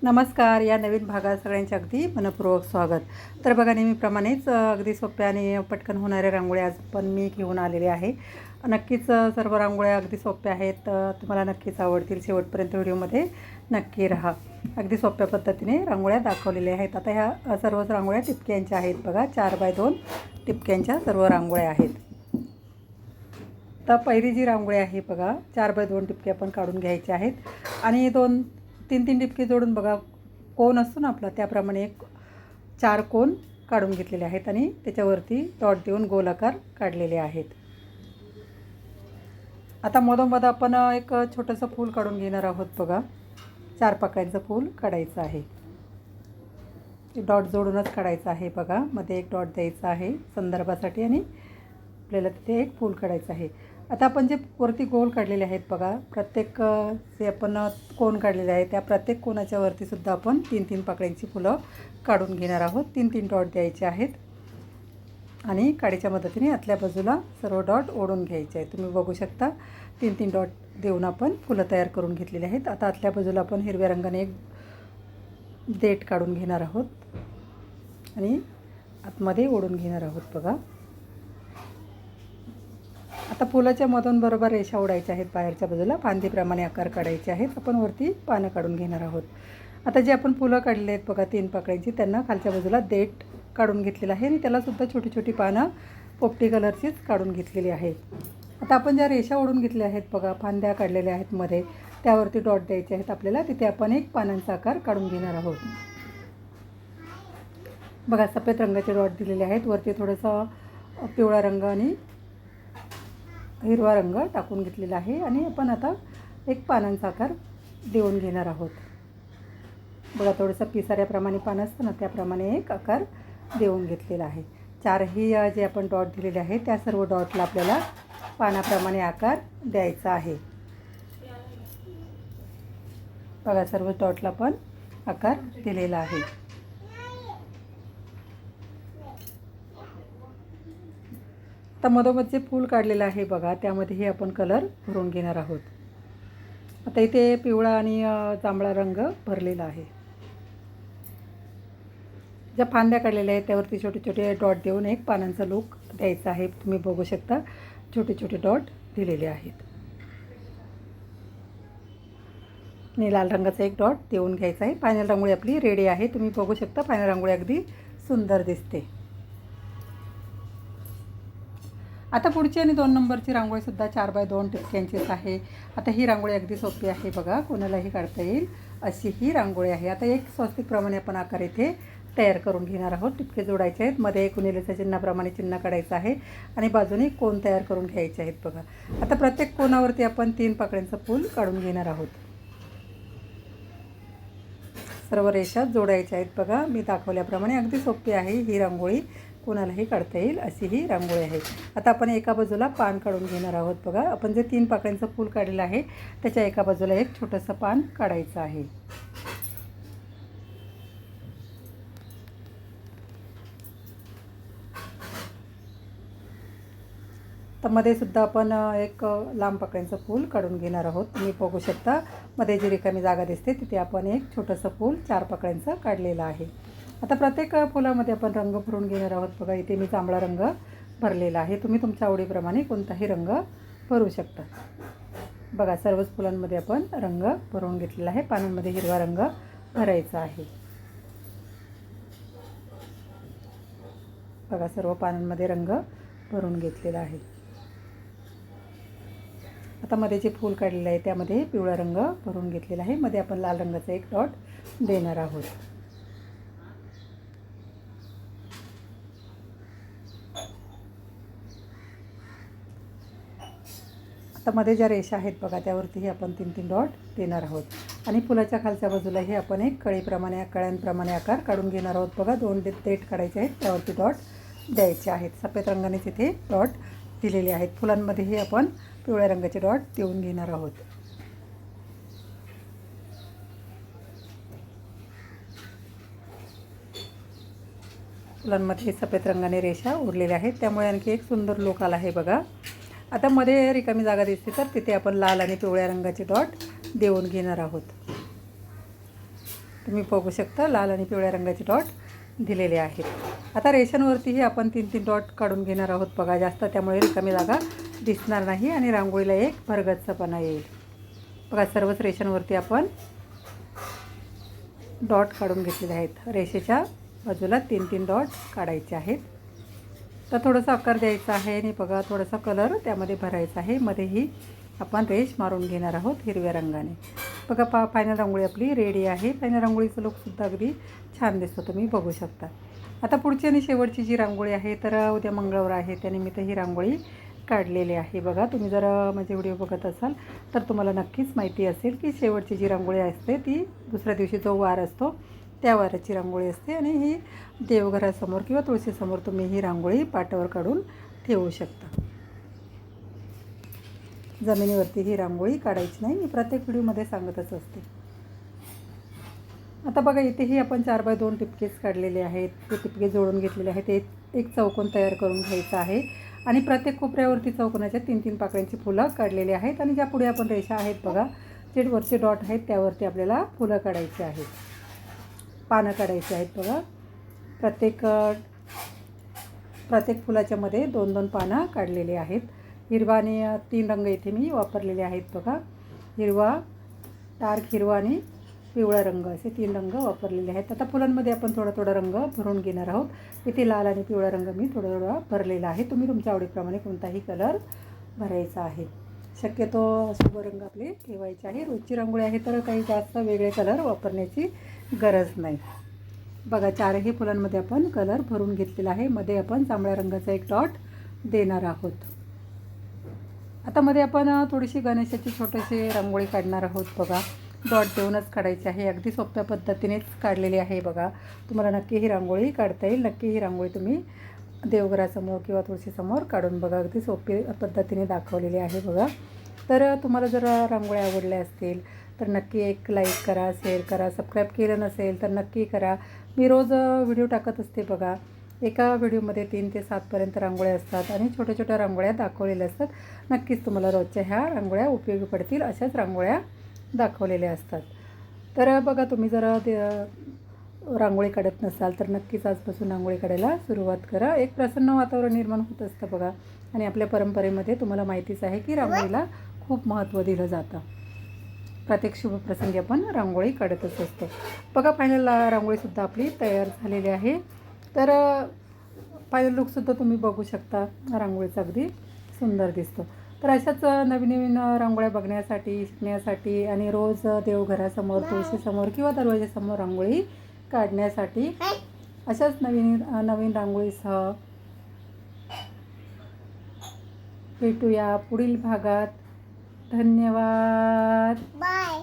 नमस्कार. या नवीन भागात सगळ्यांचे अगदी मनपूर्वक स्वागत. तर बघा, नेहमीप्रमाणेच अगदी सोप्या आणि पटकन होणाऱ्या रांगोळ्या आज पण मी घेऊन आलेले आहे. नक्कीच सर्व रांगोळ्या अगदी सोप्या आहेत, तुम्हाला नक्कीच आवडतील. शेवटपर्यंत व्हिडिओमध्ये नक्की राहा. अगदी सोप्या पद्धतीने रांगोळ्या दाखवलेल्या आहेत. आता ह्या सर्वच रांगोळ्या टिपक्यांच्या आहेत. बघा, 4x2 टिपक्यांच्या सर्व रांगोळ्या आहेत. तर पहिली जी रांगोळी आहे बघा, 4x2 टिपके आपण काढून घ्यायचे आहेत आणि 2-3 टिपके जोडून बघा, कोन असतो ना आपला, त्याप्रमाणे 4 कोन काढून घेतलेले आहेत आणि त्याच्यावरती डॉट देऊन गोलाकार काढलेले आहेत. आता मधोमध आपण एक छोटंसं फूल काढून घेणार आहोत. बघा, 4 पाकळ्यांचं फूल काढायचं आहे. डॉट जोडूनच काढायचं आहे. बघा, मध्ये एक डॉट द्यायचा आहे संदर्भासाठी आणि आपल्याला तिथे एक फूल काढायचं आहे. आता आपण जे वरती गोल काढलेले आहेत बघा, प्रत्येक जे आपण कोन काढलेले आहे त्या प्रत्येक कोनाच्या वरती सुद्धा आपण 3-3 पाकळ्यांची फुलं काढून घेणार आहोत. 3-3 डॉट द्यायचे आहेत आणि काडीच्या मदतीने आतल्या बाजूला सर्व डॉट ओढून घ्यायचे आहेत. तुम्ही बघू शकता, 3-3 डॉट देऊन आपण फुलं तयार करून घेतलेली आहेत. आता आतल्या बाजूला आपण हिरव्या रंगाने एक देठ काढून घेणार आहोत आणि आतमध्ये ओढून घेणार आहोत. बघा, आता फुलाच्या मधून बरोबर रेषा ओढायच्या आहेत. बाहेरच्या बाजूला फांदीप्रमाणे आकार काढायचे आहेत. आपण वरती पानं काढून घेणार आहोत. आता जे आपण फुलं काढले आहेत बघा 3 पाकळ्यांची, त्यांना खालच्या बाजूला देठ काढून घेतलेलं आहे आणि त्यालासुद्धा छोटी छोटी पानं पोपटी कलरचीच काढून घेतलेली आहेत. आता आपण ज्या रेषा ओढून घेतल्या आहेत बघा, फांद्या काढलेल्या आहेत मध्ये, त्यावरती डॉट द्यायचे आहेत आपल्याला. तिथे आपण एक पानांचा आकार काढून घेणार आहोत. बघा, सफेद रंगाचे डॉट दिलेले आहेत. वरती थोडंसं पिवळा रंग आणि हिरवा रंग टाकून घेतलेला आहे आणि आपण आता एक पानांचा आकार देऊन घेणार आहोत. बघा, थोडंसं पिसाऱ्याप्रमाणे पानं असतं ना, त्याप्रमाणे एक आकार देऊन घेतलेला आहे. 4ही जे आपण डॉट दिलेले आहे त्या सर्व डॉटला आपल्याला पानाप्रमाणे आकार द्यायचा आहे. बघा, सर्व डॉटला पण आकार दिलेला आहे. आता मधोमध जे फूल काढलेलं आहे बघा, त्यामध्येही आपण कलर भरून घेणार आहोत. आता इथे पिवळा आणि जांभळा रंग भरलेला आहे. ज्या फांद्या काढलेल्या आहेत त्यावरती छोटे छोटे डॉट देऊन एक पानांचा लूक द्यायचा आहे. तुम्ही बघू शकता, छोटे छोटे डॉट दिलेले आहेत आणि लाल रंगाचा एक डॉट देऊन घ्यायचा आहे. फायनल रांगोळी आपली रेडी आहे. तुम्ही बघू शकता, फायनल रांगोळी अगदी सुंदर दिसते. आता पुढची आणि 2 नंबरची रांगोळीसुद्धा 4x2 टिपक्यांचीच आहे. आता ही रांगोळी अगदी सोपी आहे. बघा, कोणालाही काढता येईल अशी ही रांगोळी आहे. आता एक स्वस्तिकप्रमाणे आपण आकार इथे तयार करून घेणार आहोत. टिपके जोडायचे आहेत, मध्ये कुंडलीच्या चिन्हाप्रमाणे चिन्ह काढायचं आहे आणि बाजूने कोन तयार करून घ्यायचे आहेत. बघा, आता प्रत्येक कोनावरती आपण 3 पाकळ्यांचं फूल काढून घेणार आहोत. सर्व रेषा जोडायच्या आहेत. बघा, मी दाखवल्याप्रमाणे अगदी सोपी आहे ही रांगोळी. कोणालाही काढता येईल अशी ही रांगोळी आहे. आता आपण एका बाजूला पान काढून घेणार आहोत. बघा, आपण जे 3 पाकळ्यांचं फूल काढलेलं आहे त्याच्या एका बाजूला एक छोटंसं पान काढायचं आहे. तर मध्ये सुद्धा आपण एक लांब पाकळ्यांचं फूल काढून घेणार आहोत. तुम्ही बघू शकता, मध्ये जी रिकामी जागा दिसते तिथे आपण एक छोटंसं फूल 4 पाकळ्यांचं काढलेलं आहे. आता प्रत्येक फुलामध्ये आपण रंग भरून घेणार आहोत. बघा, इथे मी जांभळा रंग भरलेला आहे. तुम्ही तुमच्या आवडीप्रमाणे कोणताही रंग भरू शकता. बघा, सर्वच फुलांमध्ये आपण रंग भरून घेतलेला आहे. पानांमध्ये हिरवा रंग भरायचा आहे. बघा, सर्व पानांमध्ये रंग भरून घेतलेला आहे. आता मध्ये जे फूल काढलेलं आहे त्यामध्ये पिवळा रंग भरून घेतलेला आहे. मध्ये आपण लाल रंगाचा एक डॉट देणार आहोत. आता मध्ये ज्या रेषा आहेत बघा, त्यावरतीही आपण 3-3 डॉट देणार आहोत आणि फुलाच्या खालच्या बाजूलाही आपण एक कळ्यांप्रमाणे आकार काढून घेणार आहोत. बघा, 2 देठ काढायचे आहेत, त्यावरती डॉट द्यायचे आहेत. सफेद रंगाने तिथे डॉट दिलेले आहेत. फुलांमध्येही आपण पिवळ्या रंगाचे डॉट देऊन घेणार आहोत. फुलांमध्ये सफेद रंगाने रेषा उरलेल्या आहेत, त्यामुळे आणखी एक सुंदर लूक आला आहे. बघा, आता मध्ये रिकामी जागा दिसते तर तिथे आपण लाल आणि पिवळ्या रंगाचे डॉट देऊन घेणार आहोत. तुम्ही बघू शकता लाल आणि पिवळ्या रंगाचे डॉट दिलेले आहेत. आता रेषांवरतीही आपण 3-3 डॉट काढून घेणार आहोत बघा, जास्त त्यामुळे रिकामी जागा दिसणार नाही आणि रांगोळीला एक भरगच्चपणा येईल. बघा सर्वच रेषांवरती आपण डॉट काढून घेतलेले आहेत. रेषेच्या बाजूला 3-3 डॉट काढायचे आहेत. तर थोडंसं आकार द्यायचा आहे आणि बघा थोडासा कलर त्यामध्ये भरायचा आहे. मध्येही आपण रेष मारून घेणार आहोत हिरव्या रंगाने. बघा फायनल रांगोळी आपली रेडी आहे. फायनल रांगोळीचं लुकसुद्धा अगदी छान दिसतो, तुम्ही बघू शकता. आता पुढची आणि शेवटची जी रांगोळी आहे, तर उद्या मंगळवार आहे त्यानिमित्त ही रांगोळी काढलेली आहे. बघा तुम्ही जर माझे व्हिडिओ बघत असाल तर तुम्हाला नक्कीच माहिती असेल की शेवटची जी रांगोळी असते ती दुसऱ्या दिवशी जो वार असतो त्या वाराची रांगोळी असते आणि ही देवघरासमोर किंवा तुळशीसमोर तुम्ही ही रांगोळी पाटावर काढून ठेवू शकता. जमिनीवरती ही रांगोळी काढायची नाही, मी प्रत्येक व्हिडिओमध्ये सांगतच असते. आता बघा इथेही आपण 4x2 टिपकेच काढलेले आहेत. ते टिपके जोडून घेतलेले आहेत. एक चौकोन तयार करून घ्यायचा आहे आणि प्रत्येक कोपऱ्यावरती चौकोनाच्या 3-3 पाकळ्यांची फुलं काढलेली आहेत. आणि ज्या पुढे आपण रेषा आहेत बघा, जे वरचे डॉट आहेत त्यावरती आपल्याला फुलं काढायची आहेत, पानं काढायची आहेत. बघा प्रत्येक फुलाच्या मध्ये 2-2 पानं काढलेली आहेत. हिरवा आणि 3 रंग इथे मी वापरलेले आहेत. बघा हिरवा, डार्क हिरवा आणि पिवळा रंग असे 3 रंग वापरलेले आहेत. आता फुलांमध्ये आपण थोडा रंग भरून घेणार आहोत. इथे लाल आणि पिवळा रंग मी थोडा भरलेला आहे. तुम्ही तुमच्या आवडीप्रमाणे कोणताही कलर भरायचा आहे. शक्यतो शुभ रंग आपले ठेवायचे आहे. रोजची रांगोळी आहे तर काही जास्त वेगळे कलर वापरण्याची गरज नाही. बघा 4ही फुलांमध्ये आपण कलर भरून घेतलेला आहे. मध्ये आपण जांभळ्या रंगाचा एक डॉट देणार आहोत. आता मध्ये आपण थोडीशी गणेशाची छोटीशी रांगोळी काढणार आहोत. बघा डॉट देऊनच काढायची आहे. अगदी सोप्या पद्धतीनेच काढलेली आहे. बघा तुम्हाला नक्की ही रांगोळी काढता येईल. नक्की ही रांगोळी तुम्ही देवघरासमोर किंवा तुळशीसमोर काढून बघा. अगदी सोपी पद्धतीने दाखवलेली आहे बघा. तर तुम्हाला जर रांगोळ्या आवडल्या असतील तर नक्की एक लाईक करा, शेअर करा. सबस्क्राईब केलं नसेल तर नक्की करा. मी रोज व्हिडिओ टाकत असते बघा. एका व्हिडिओमध्ये 3 ते 7पर्यंत रांगोळ्या असतात आणि छोट्या छोट्या रांगोळ्या दाखवलेल्या असतात. नक्कीच तुम्हाला रोजच्या ह्या रांगोळ्या उपयोगी पडतील अशाच रांगोळ्या दाखवलेल्या असतात. तर बघा तुम्ही जर रांगोळी काढत नसाल तर नक्कीच आजपासून रांगोळी काढायला सुरुवात करा. एक प्रसन्न वातावरण निर्माण होत असतं बघा. आणि आपल्या परंपरेमध्ये तुम्हाला माहितीच आहे की रांगोळीला खूप महत्त्व दिलं जातं. प्रत्येक शुभप्रसंगी आपण रांगोळी काढतच असतो. बघा फायनल रांगोळीसुद्धा आपली तयार झालेली आहे. तर फायनल लुकसुद्धा तुम्ही बघू शकता. रांगोळीचा अगदी सुंदर दिसतो. तर अशाच नवीन रांगोळ्या बघण्यासाठी, शिकण्यासाठी आणि रोज देवघरासमोर, तुळशीसमोर किंवा दरवाजासमोर रांगोळी काढण्यासाठी अशाच नवीन रांगोळीसह भेटूया पुढील भागात. धन्यवाद. बाय.